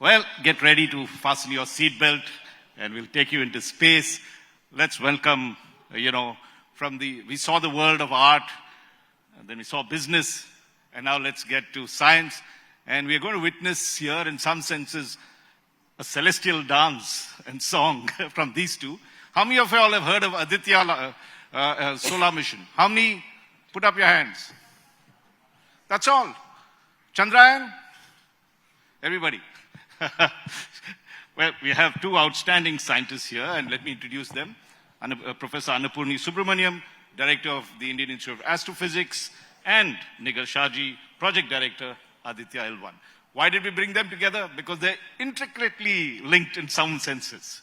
Well, get ready to fasten your seatbelt and we'll take you into space. Let's welcome, we saw the world of art, and then we saw business, and now let's get to science. And we're going to witness here, in some senses, a celestial dance and song from these two. How many of you all have heard of Aditya solar mission? How many? Put up your hands. That's all. Chandrayaan? Everybody. Well, we have two outstanding scientists here, and let me introduce them. Professor Annapurni Subramaniam, Director of the Indian Institute of Astrophysics, and Nigar Shaji, Project Director, Aditya L1. Why did we bring them together? Because they're intricately linked in some senses.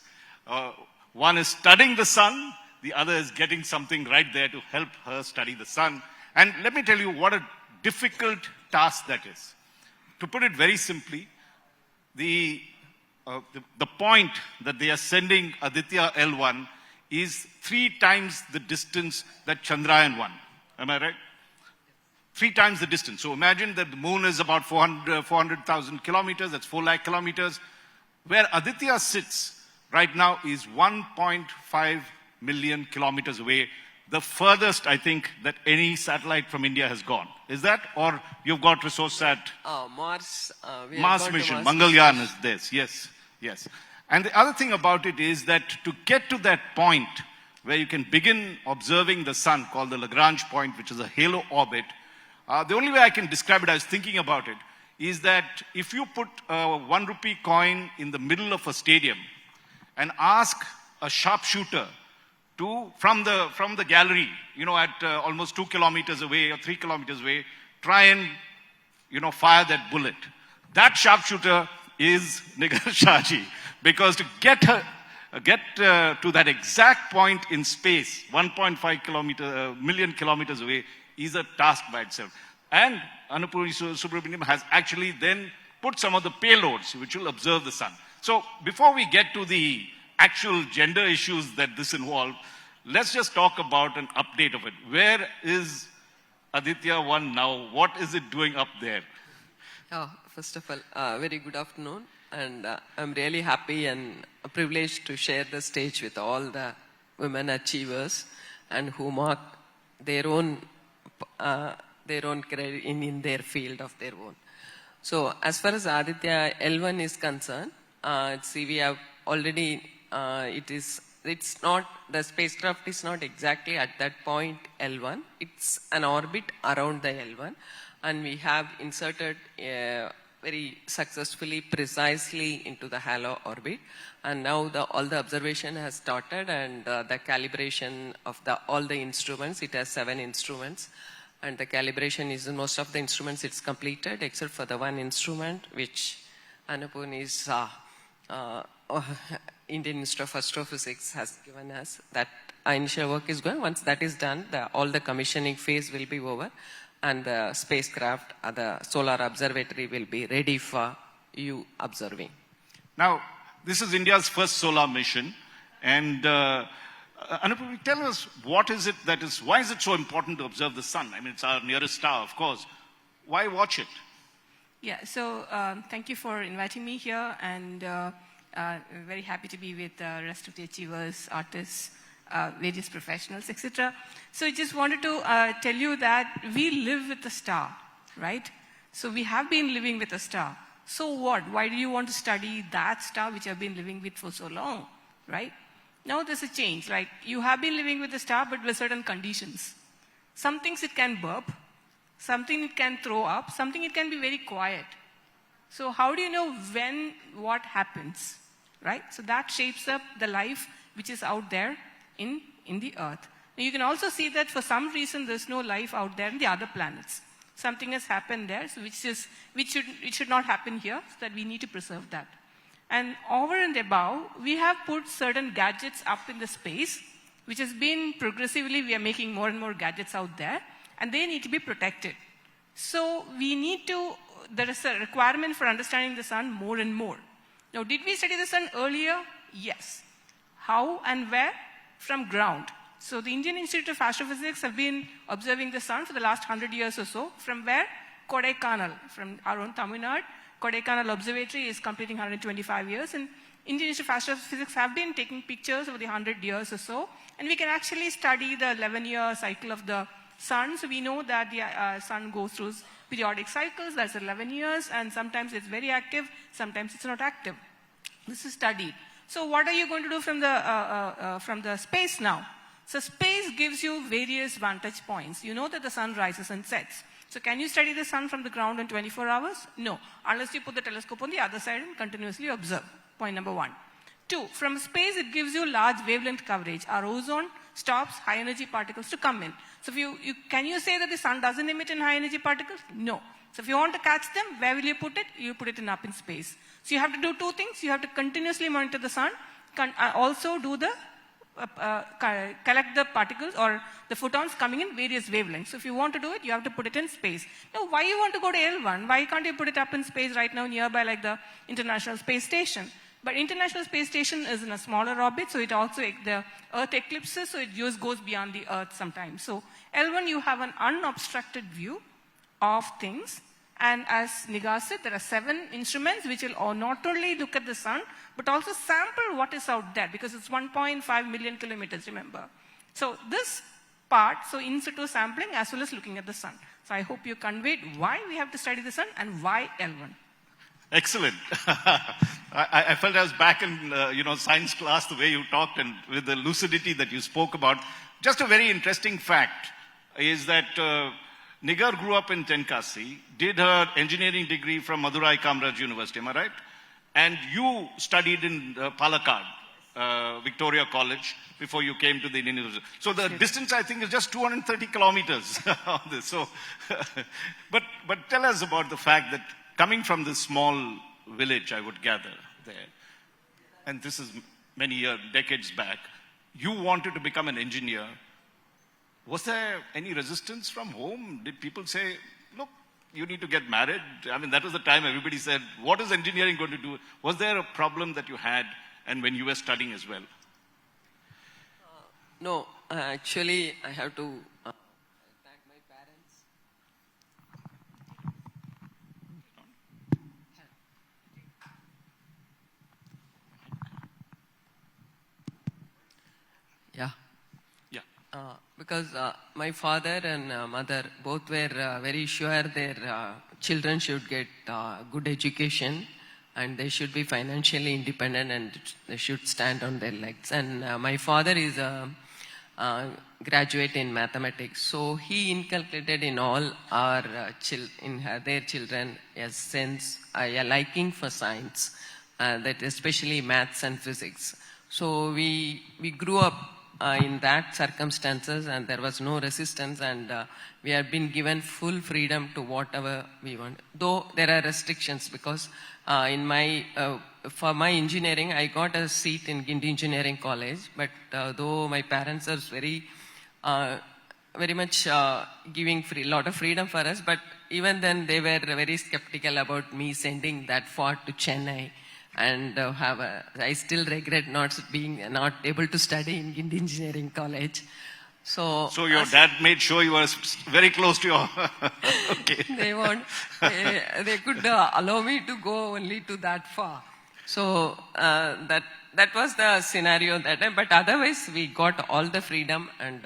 One is studying the sun, the other is getting something right there to help her study the sun. And let me tell you what a difficult task that is. To put it very simply, the point that they are sending Aditya L1 is 3 times the distance that Chandrayaan 1. Am I right? 3 times the distance. So imagine that the moon is about 400,000 kilometers, that's 4 lakh kilometers. Where Aditya sits right now is 1.5 million kilometers away. The furthest, I think, that any satellite from India has gone. Is that? Or you've got ResourceSat? Mars. Mars mission. Mangalyaan is this. Yes. Yes. And the other thing about it is that to get to that point where you can begin observing the sun, called the Lagrange point, which is a halo orbit, the only way I can describe it, I was thinking about it, is that if you put a 1 rupee coin in the middle of a stadium and ask a sharpshooter from the gallery, at almost 2 kilometers away or 3 kilometers away, try and, fire that bullet. That sharpshooter is Nigar Shaji. Because to get to that exact point in space, 1.5 million kilometers away, is a task by itself. And Annapurni Subramaniam has actually then put some of the payloads which will observe the sun. So before we get to the actual gender issues that this involves, let's just talk about an update of it. Where is Aditya 1 now? What is it doing up there? First of all, very good afternoon. And I'm really happy and privileged to share the stage with all the women achievers and who mark their own career in their field of their own. So as far as Aditya L1 is concerned, we have already, it's not, the spacecraft is not exactly at that point L1. It's an orbit around the L1. And we have inserted very successfully, precisely into the halo orbit. And now all the observation has started, and the calibration of all the instruments, it has 7 instruments. And the calibration is in most of the instruments, it's completed, except for the one instrument, which Annapurni's Indian Institute of Astrophysics has given us. That initial work is going. Once that is done, all the commissioning phase will be over. And the spacecraft, the solar observatory will be ready for you observing. Now, this is India's first solar mission. And Annapurni, tell us, why is it so important to observe the sun? I mean, it's our nearest star, of course. Why watch it? Yeah, so thank you for inviting me here. And very happy to be with the rest of the achievers, artists, various professionals, etc. So I just wanted to tell you that we live with a star, right? So we have been living with a star. So what? Why do you want to study that star which you have been living with for so long, right? Now there's a change. Like, you have been living with the star, but with certain conditions. Some things it can burp, something it can throw up, something it can be very quiet. So how do you know when what happens, right? So that shapes up the life which is out there in the Earth. Now you can also see that for some reason there's no life out there in the other planets. Something has happened there, so it should not happen here, so that we need to preserve that. And over and above, we have put certain gadgets up in the space, which has been progressively, we are making more and more gadgets out there, and they need to be protected. So there is a requirement for understanding the sun more and more. Now, did we study the sun earlier? Yes. How and where? From ground. So the Indian Institute of Astrophysics have been observing the sun for the last 100 years or so. From where? Kodaikanal, from our own Tamil Nadu. Kodaikanal Observatory is completing 125 years, and Indian Institute of Astrophysics have been taking pictures over the 100 years or so, and we can actually study the 11-year cycle of the sun. So we know that the sun goes through periodic cycles, that's 11 years, and sometimes it's very active, sometimes it's not active. This is studied. So what are you going to do from the space now? So space gives you various vantage points. You know that the sun rises and sets. So can you study the sun from the ground in 24 hours? No, unless you put the telescope on the other side and continuously observe. Point number 1. 2, from space it gives you large wavelength coverage. Our ozone stops high energy particles to come in. So if can you say that the sun doesn't emit in high energy particles? No. So if you want to catch them, where will you put it? You put it up in space. So you have to do 2 things. You have to continuously monitor the sun, also do the collect the particles or the photons coming in various wavelengths. So if you want to do it, you have to put it in space. Now, why you want to go to L1? Why can't you put it up in space right now nearby, like the International Space Station? But International Space Station is in a smaller orbit, so it also, the Earth eclipses, so it just goes beyond the Earth sometimes. So L1, you have an unobstructed view of things. And as Nigar said, there are 7 instruments which will not only look at the sun, but also sample what is out there, because it's 1.5 million kilometers, remember. So this part, so in situ sampling as well as looking at the sun. So I hope you conveyed why we have to study the sun and why L1. Excellent. I felt I was back in science class, the way you talked and with the lucidity that you spoke about. Just a very interesting fact is that Nigar grew up in Tenkasi, did her engineering degree from Madurai Kamraj University, am I right? And you studied in Palakkad, Victoria College, before you came to the Indian Institute. So the distance, I think, is just 230 kilometers on this. So, but tell us about the fact that coming from this small village, I would gather there, and this is many decades back, you wanted to become an engineer. Was there any resistance from home? Did people say, look, you need to get married? I mean, that was the time everybody said, what is engineering going to do? Was there a problem that you had and when you were studying as well? No, actually, I have to thank my parents. Yeah. Yeah. Because my father and mother both were very sure their children should get good education and they should be financially independent and they should stand on their legs. And my father is a graduate in mathematics, so he inculcated in all our their children a sense, a liking for science, that especially maths and physics. So we grew up in that circumstances, and there was no resistance, and we have been given full freedom to whatever we want. Though there are restrictions, because for my engineering, I got a seat in Indian Engineering College, but though my parents are very much giving lot of freedom for us, but even then they were very skeptical about me sending that far to Chennai. And I still regret not able to study in Indian Engineering College. So your dad made sure you were very close to your... Okay. They could allow me to go only to that far. So that was the scenario that time. But otherwise, we got all the freedom, and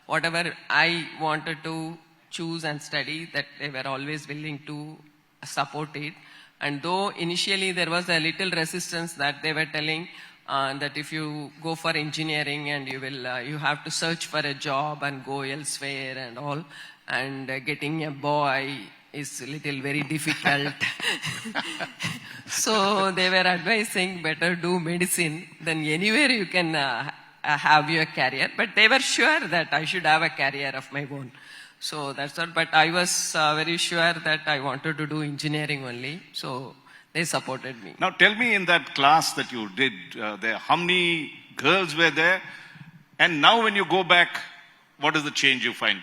whatever I wanted to choose and study, that they were always willing to support it. And though initially there was a little resistance that they were telling that if you go for engineering and you have to search for a job and go elsewhere and all, and getting a boy is a little very difficult. So they were advising better do medicine, then anywhere you can have your career. But they were sure that I should have a career of my own. So that's all. But I was very sure that I wanted to do engineering only. So they supported me. Now tell me, in that class that you did there, how many girls were there? And now when you go back, what is the change you find?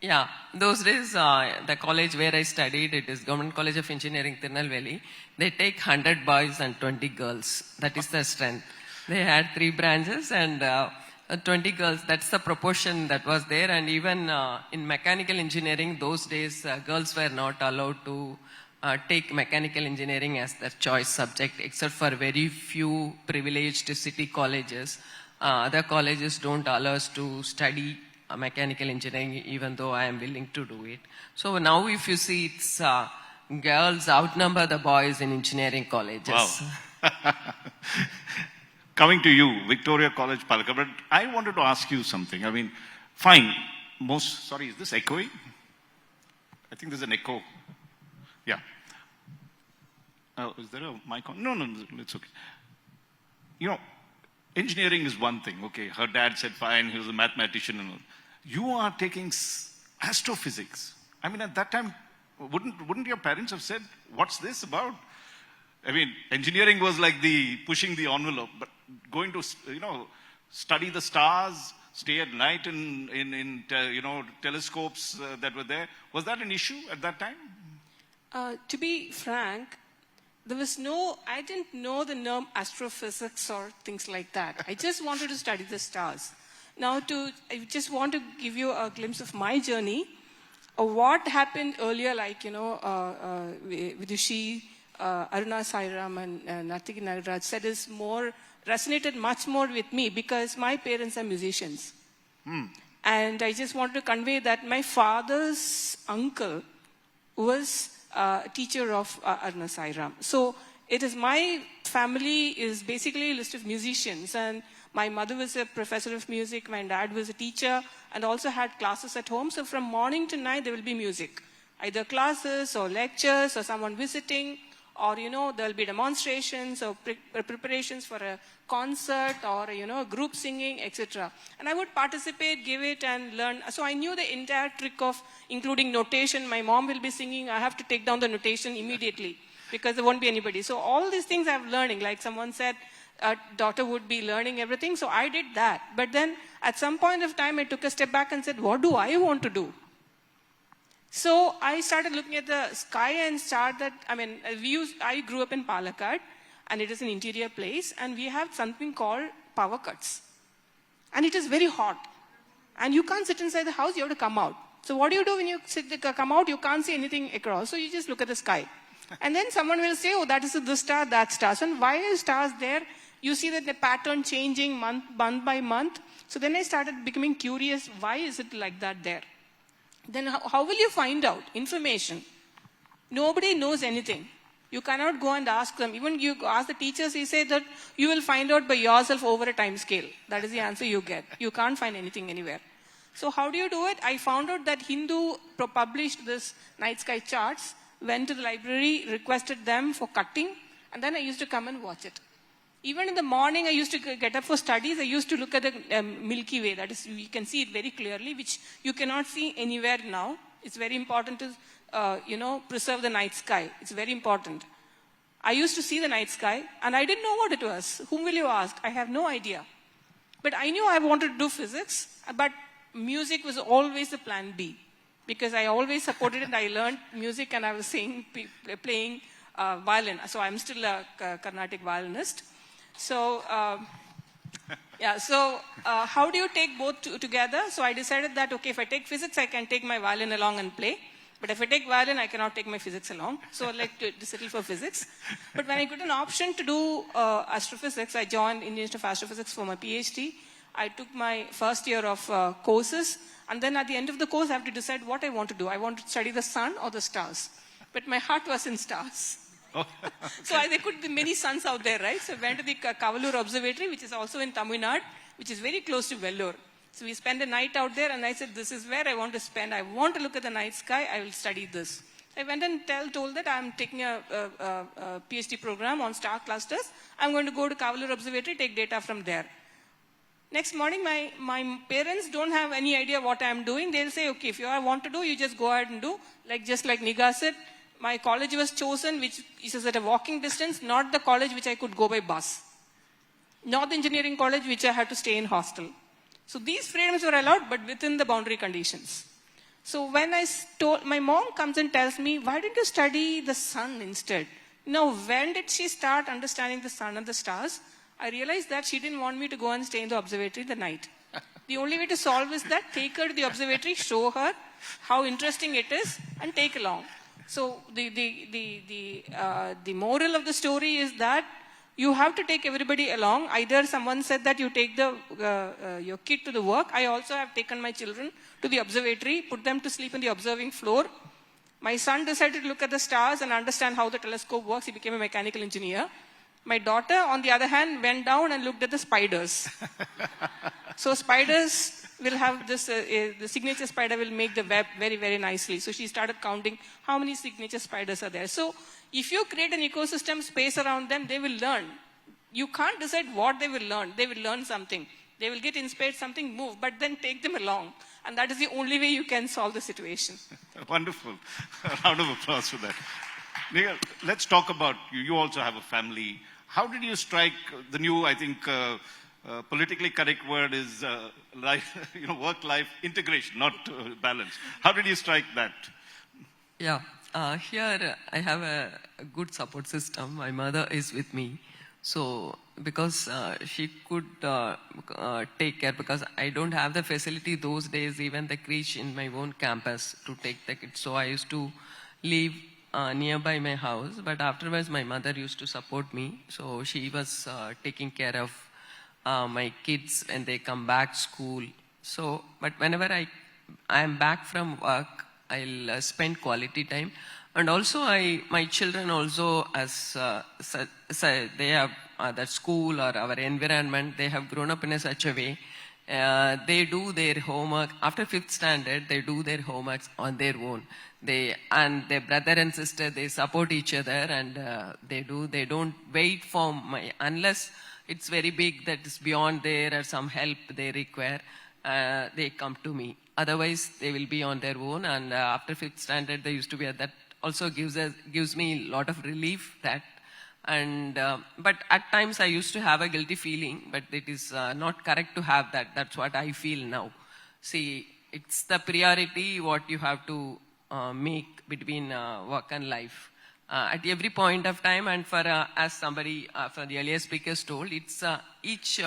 Yeah, those days, the college where I studied, it is Government College of Engineering, Tirunelveli. They take 100 boys and 20 girls. That is the strength. They had 3 branches and 20 girls. That's the proportion that was there. And even in mechanical engineering, those days, girls were not allowed to take mechanical engineering as their choice subject, except for very few privileged city colleges. Other colleges don't allow us to study mechanical engineering, even though I am willing to do it. So now if you see, it's girls outnumber the boys in engineering colleges. Wow. Coming to you, Victoria College, Palakkad, but I wanted to ask you something. I mean, fine, sorry, is this echoing? I think there's an echo. Yeah. Is there a mic on? No, it's okay. You know, engineering is one thing. Okay, her dad said fine, he was a mathematician and all. You are taking astrophysics. I mean, at that time, wouldn't your parents have said, what's this about? I mean, engineering was like the pushing the envelope, but going to, study the stars, stay at night in telescopes that were there. Was that an issue at that time? To be frank, I didn't know the term astrophysics or things like that. I just wanted to study the stars. Now, I just want to give you a glimpse of my journey. What happened earlier, like, Vidushi, Aruna Sairam and Nartiki Nagaraj said resonated much more with me because my parents are musicians. And I just wanted to convey that my father's uncle was a teacher of Aruna Sairam. So my family is basically a list of musicians, and my mother was a professor of music, my dad was a teacher, and also had classes at home. So from morning to night, there will be music. Either classes or lectures or someone visiting, or, there'll be demonstrations or preparations for a concert or, group singing, etc. And I would participate, give it and learn. So I knew the entire trick of including notation. My mom will be singing, I have to take down the notation immediately because there won't be anybody. So all these things I'm learning, like someone said, a daughter would be learning everything. So I did that. But then at some point of time, I took a step back and said, what do I want to do? So I started looking at the sky and I grew up in Palakkad, and it is an interior place, and we have something called power cuts. And it is very hot. And you can't sit inside the house, you have to come out. So what do you do when you come out? You can't see anything across, so you just look at the sky. And then someone will say, oh, that is this star, that star. So why are stars there? You see that the pattern changing month by month. So then I started becoming curious, why is it like that there? Then how will you find out information? Nobody knows anything. You cannot go and ask them. Even you ask the teachers, he said that you will find out by yourself over a time scale. That is the answer you get. You can't find anything anywhere. So how do you do it? I found out that Hindu published this night sky charts, went to the library, requested them for cutting, and then I used to come and watch it. Even in the morning, I used to get up for studies. I used to look at the Milky Way. That is, you can see it very clearly, which you cannot see anywhere now. It's very important to, preserve the night sky. It's very important. I used to see the night sky, and I didn't know what it was. Whom will you ask? I have no idea. But I knew I wanted to do physics, but music was always the plan B, because I always supported it. I learned music, and I was playing violin. So I'm still a Carnatic violinist. So, how do you take both together? So I decided that, okay, if I take physics, I can take my violin along and play. But if I take violin, I cannot take my physics along. So I like to settle for physics. But when I got an option to do astrophysics, I joined Indian Institute of Astrophysics for my PhD. I took my first year of courses. And then at the end of the course, I have to decide what I want to do. I want to study the sun or the stars. But my heart was in stars. Oh, okay. So there could be many suns out there, right? So I went to the Kavalur Observatory, which is also in Tamil Nadu, which is very close to Vellore. So we spent a night out there, and I said, this is where I want to spend. I want to look at the night sky. I will study this. I went and told that I'm taking a PhD program on star clusters. I'm going to go to Kavalur Observatory, take data from there. Next morning, my parents don't have any idea what I'm doing. They'll say, okay, if you want to do, you just go ahead and do. Just like Nigar said, my college was chosen, which is at a walking distance, not the college which I could go by bus. Not the engineering college, which I had to stay in hostel. So these freedoms were allowed, but within the boundary conditions. So when my mom comes and tells me, why didn't you study the sun instead? Now, when did she start understanding the sun and the stars? I realized that she didn't want me to go and stay in the observatory the night. The only way to solve is that take her to the observatory, show her how interesting it is, and take along. So the moral of the story is that you have to take everybody along. Either someone said that you take your kid to the work. I also have taken my children to the observatory, put them to sleep in the observing floor. My son decided to look at the stars and understand how the telescope works. He became a mechanical engineer. My daughter, on the other hand, went down and looked at the spiders. So spiders will have this, the signature spider will make the web very, very nicely. So she started counting how many signature spiders are there. So if you create an ecosystem space around them, they will learn. You can't decide what they will learn. They will learn something. They will get inspired, something move, but then take them along. And that is the only way you can solve the situation. Wonderful. A round of applause for that. Nigar, let's talk about you. You also have a family. How did you strike the new, I think, politically correct word is life, work-life integration, not balance. How did you strike that? Yeah, here I have a good support system. My mother is with me. So, because she could take care, because I don't have the facility those days, even the creche in my own campus to take the kids. So I used to live nearby my house, but afterwards my mother used to support me. So she was taking care of my kids when they come back school. So, but whenever I am back from work, I'll spend quality time. And also my children also, as they have that school or our environment, they have grown up in such a way. They do their homework. After 5th standard, they do their homeworks on their own. And their brother and sister, they support each other, and they don't wait for unless it's very big that is beyond there or some help they require, they come to me. Otherwise, they will be on their own, and after 5th standard, they used to be at that. Also gives me a lot of relief that, and but at times I used to have a guilty feeling, but it is not correct to have that. That's what I feel now. See, it's the priority what you have to make between work and life at every point of time. And for as somebody from the earlier speakers told, it's each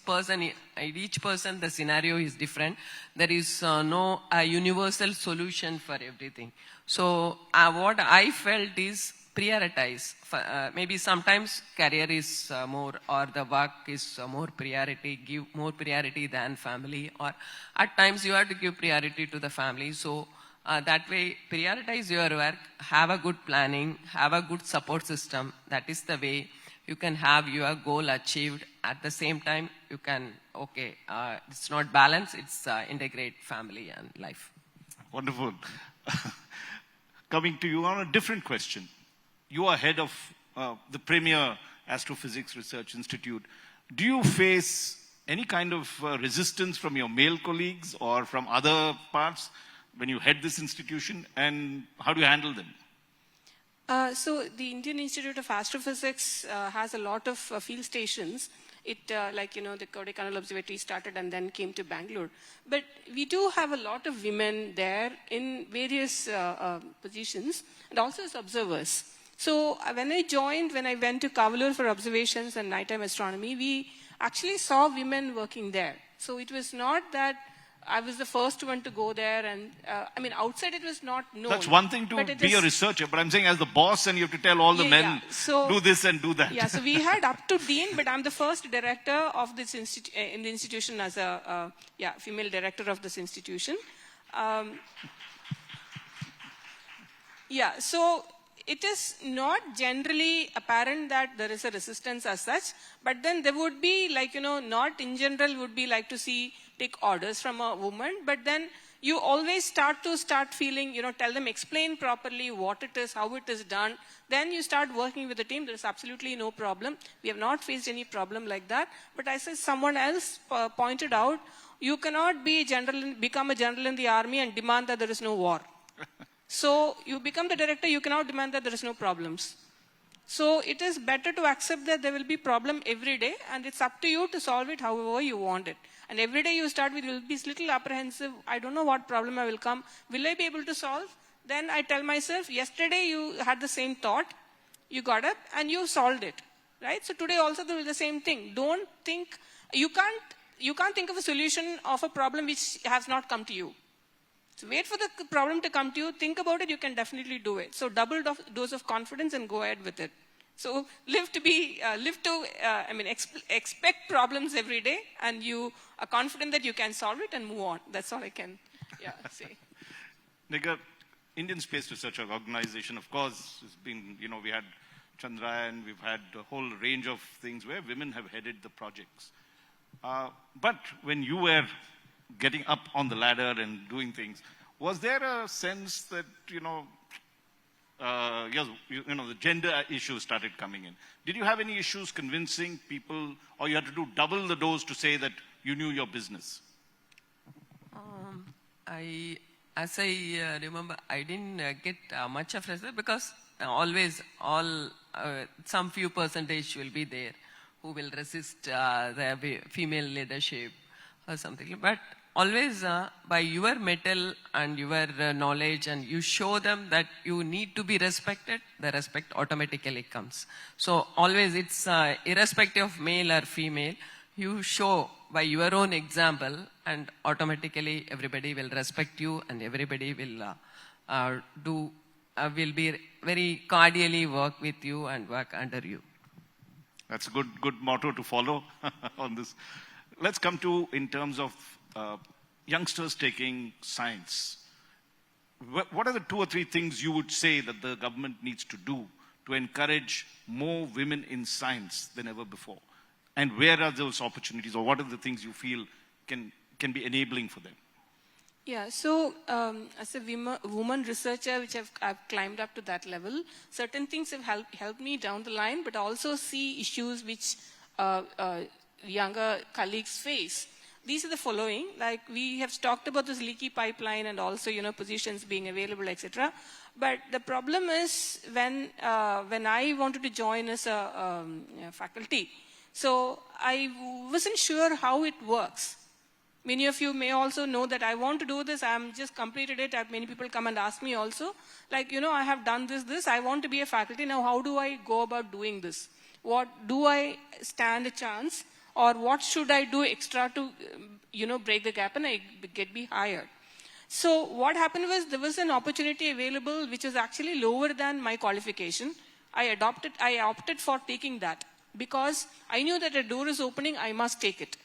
person the scenario is different. There is no universal solution for everything. So what I felt is prioritize. Maybe sometimes career is more, or the work is more priority, give more priority than family, or at times you have to give priority to the family. So that way, prioritize your work, have a good planning, have a good support system. That is the way you can have your goal achieved. At the same time, you can, it's not balance, it's integrate family and life. Wonderful. Coming to you on a different question. You are head of the premier Astrophysics Research Institute. Do you face any kind of resistance from your male colleagues or from other parts when you head this institution, and how do you handle them? So the Indian Institute of Astrophysics has a lot of field stations. It, the Kodaikanal Observatory started and then came to Bangalore. But we do have a lot of women there in various positions, and also as observers. So when I went to Kavalur for observations and nighttime astronomy, we actually saw women working there. So it was not that I was the first one to go there, and outside it was not known. That's one thing to be a researcher, but I'm saying as the boss, and you have to tell all the men, do this and do that. Yeah, so we had up to dean, but I'm the first director of this in the institution as a female director of this institution. So it is not generally apparent that there is a resistance as such, but then there would be not in general would be like to take orders from a woman, but then you always start feeling, tell them, explain properly what it is, how it is done. Then you start working with the team. There is absolutely no problem. We have not faced any problem like that. But as someone else pointed out, you cannot become a general in the army and demand that there is no war. So you become the director, you cannot demand that there is no problems. So it is better to accept that there will be problem every day, and it's up to you to solve it however you want it. And every day you start with, you'll be little apprehensive. I don't know what problem I will come. Will I be able to solve? Then I tell myself, yesterday you had the same thought, you got up and you solved it, right? So today also there will be the same thing. Don't think, you can't think of a solution of a problem which has not come to you. So wait for the problem to come to you, think about it, you can definitely do it. So double dose of confidence and go ahead with it. So expect problems every day, and you are confident that you can solve it and move on. That's all I can say. Nigar, Indian Space Research Organization, of course, has been, we had Chandrayaan, we've had a whole range of things where women have headed the projects. But when you were getting up on the ladder and doing things, was there a sense that, the gender issues started coming in? Did you have any issues convincing people, or you had to do double the dose to say that you knew your business? As I remember, I didn't get much of resistance, because always some few percentage will be there who will resist the female leadership or something. But always by your mettle and your knowledge, and you show them that you need to be respected, the respect automatically comes. So always it's irrespective of male or female, you show by your own example, and automatically everybody will respect you, and everybody will will be very cordially work with you and work under you. That's a good motto to follow on this. Let's come to, in terms of youngsters taking science. What are the 2 or 3 things you would say that the government needs to do to encourage more women in science than ever before? And where are those opportunities, or what are the things you feel can be enabling for them? Yeah, so as a woman researcher, which I've climbed up to that level, certain things have helped me down the line, but also see issues which younger colleagues face. These are the following. Like, we have talked about this leaky pipeline and also, positions being available, etc. But the problem is when I wanted to join as a faculty, so I wasn't sure how it works. Many of you may also know that I want to do this. I'm just completed it. Many people come and ask me also, like, I have done this. I want to be a faculty. Now, how do I go about doing this? What do I stand a chance? Or what should I do extra to, break the gap and be hired? So what happened was, there was an opportunity available which was actually lower than my qualification. I opted for taking that because I knew that a door is opening, I must take it.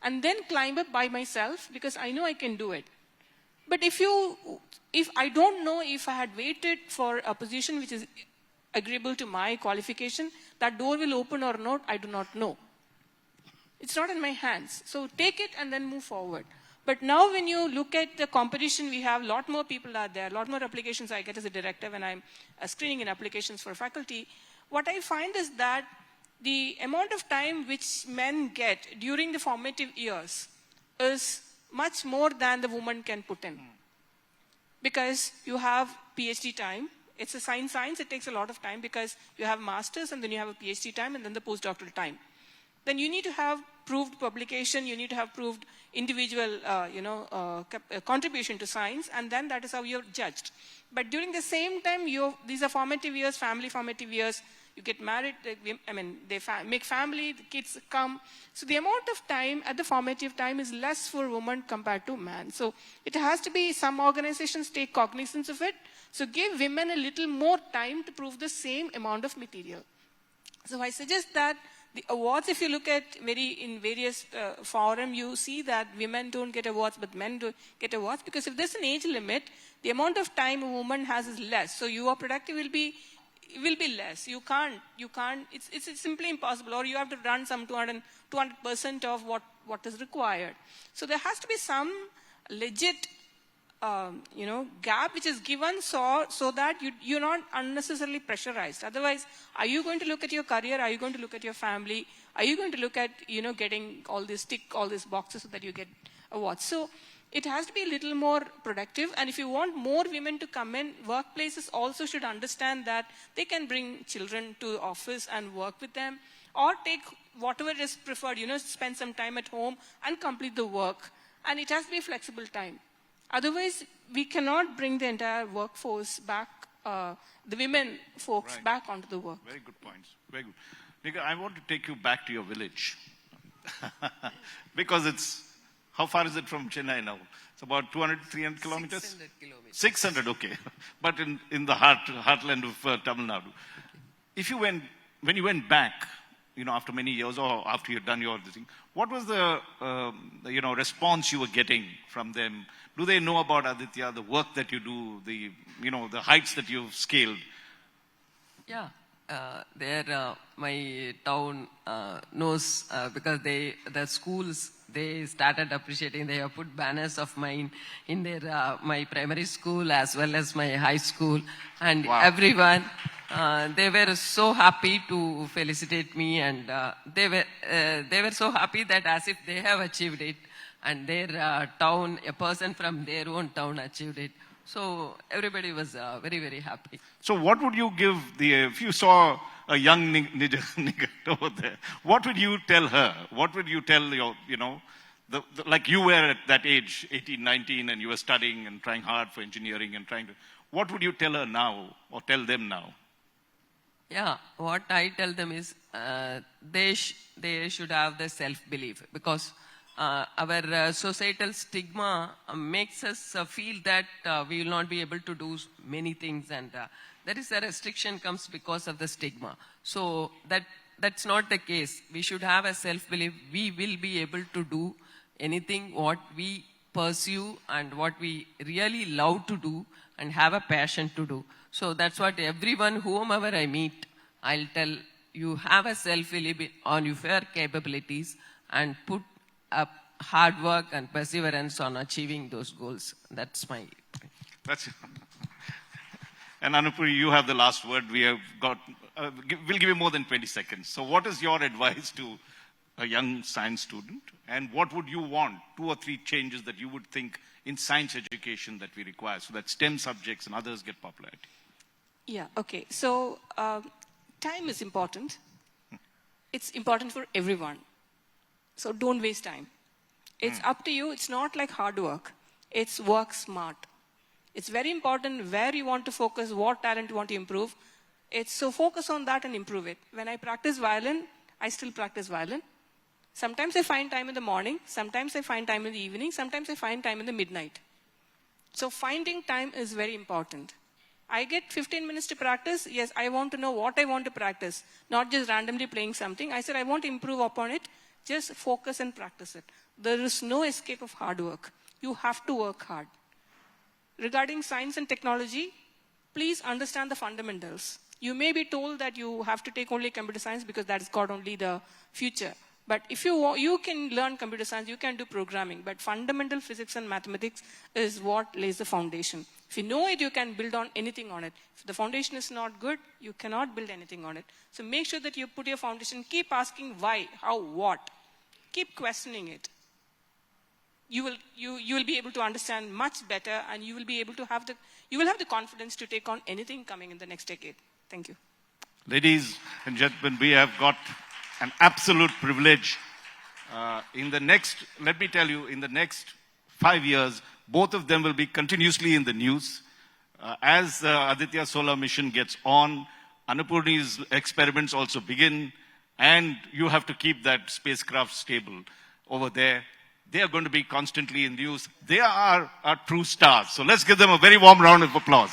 And then climb up by myself because I know I can do it. But if I don't know, if I had waited for a position which is agreeable to my qualification, that door will open or not, I do not know. It's not in my hands. So take it and then move forward. But now when you look at the competition, we have a lot more people are there, a lot more applications I get as a director when I'm screening in applications for faculty. What I find is that the amount of time which men get during the formative years is much more than the woman can put in. Because you have PhD time. It's a science, it takes a lot of time because you have masters and then you have a PhD time and then the postdoctoral time. Then you need to have proved publication, you need to have proved individual contribution to science, and then that is how you're judged. But during the same time, these are formative years, family formative years, you get married, they make family, the kids come. So the amount of time at the formative time is less for women compared to man. So it has to be, some organizations take cognizance of it. So give women a little more time to prove the same amount of material. So I suggest that the awards, if you look at in various forum, you see that women don't get awards, but men do get awards. Because if there's an age limit, the amount of time a woman has is less. So your productive will be less. You can't, it's simply impossible. Or you have to run some 200% of what is required. So there has to be some legit gap which is given so that you're not unnecessarily pressurized. Otherwise, are you going to look at your career? Are you going to look at your family? Are you going to look at, getting tick all these boxes so that you get awards? So it has to be a little more productive. And if you want more women to come in, workplaces also should understand that they can bring children to office and work with them, or take whatever is preferred, spend some time at home and complete the work. And it has to be flexible time. Otherwise, we cannot bring the entire workforce back, the women folks back onto the work. Very good points. Very good. Nigar, I want to take you back to your village. Because it's How far is it from Chennai now? It's about 200, 300 kilometers? 600 kilometers. 600, okay. But in the heartland of Tamil Nadu. If you when you went back, after many years or after you'd done your thing, what was the response you were getting from them? Do they know about Aditya, the work that you do, the heights that you've scaled? Yeah, my town knows because the schools, they started appreciating. They have put banners of mine in their my primary school as well as my high school, and wow. Everyone they were so happy to felicitate me, and they were so happy that as if they have achieved it, and their town, a person from their own town achieved it. So everybody was very, very happy. So what would you give if you saw a young Nigar over there, what would you tell her? What would you tell like you were at that age, 18, 19, and you were studying and trying hard for engineering and what would you tell her now or tell them now? Yeah, what I tell them is they should have the self-belief, because our societal stigma makes us feel that we will not be able to do many things, and there is a restriction comes because of the stigma. So that's not the case. We should have a self-belief. We will be able to do anything what we pursue and what we really love to do and have a passion to do. So that's what everyone, whomever I meet, I'll tell you, have a self-belief on your capabilities and put up hard work and perseverance on achieving those goals. That's my point. That's And Annapurni, you have the last word. We have got, we'll give you more than 20 seconds. So what is your advice to a young science student? And what would you want, 2 or 3 changes that you would think in science education that we require so that STEM subjects and others get popularity? Yeah, okay. So time is important. It's important for everyone. So don't waste time. It's up to you. It's not like hard work. It's work smart. It's very important where you want to focus, what talent you want to improve. So focus on that and improve it. When I practice violin, I still practice violin. Sometimes I find time in the morning. Sometimes I find time in the evening. Sometimes I find time in the midnight. So finding time is very important. I get 15 minutes to practice. Yes, I want to know what I want to practice, not just randomly playing something. I said I want to improve upon it. Just focus and practice it. There is no escape of hard work. You have to work hard. Regarding science and technology, please understand the fundamentals. You may be told that you have to take only computer science because that's got only the future. But if you can learn computer science, you can do programming. But fundamental physics and mathematics is what lays the foundation. If you know it, you can build on anything on it. If the foundation is not good, you cannot build anything on it. So make sure that you put your foundation, keep asking why, how, what. Keep questioning it. You will be able to understand much better, and you will be able to have the confidence to take on anything coming in the next decade. Thank you. Ladies and gentlemen, we have got an absolute privilege. Let me tell you, in the next 5 years, both of them will be continuously in the news. As Aditya Solar Mission gets on, Annapurni's experiments also begin, and you have to keep that spacecraft stable over there. They are going to be constantly in news. They are our true stars. So let's give them a very warm round of applause.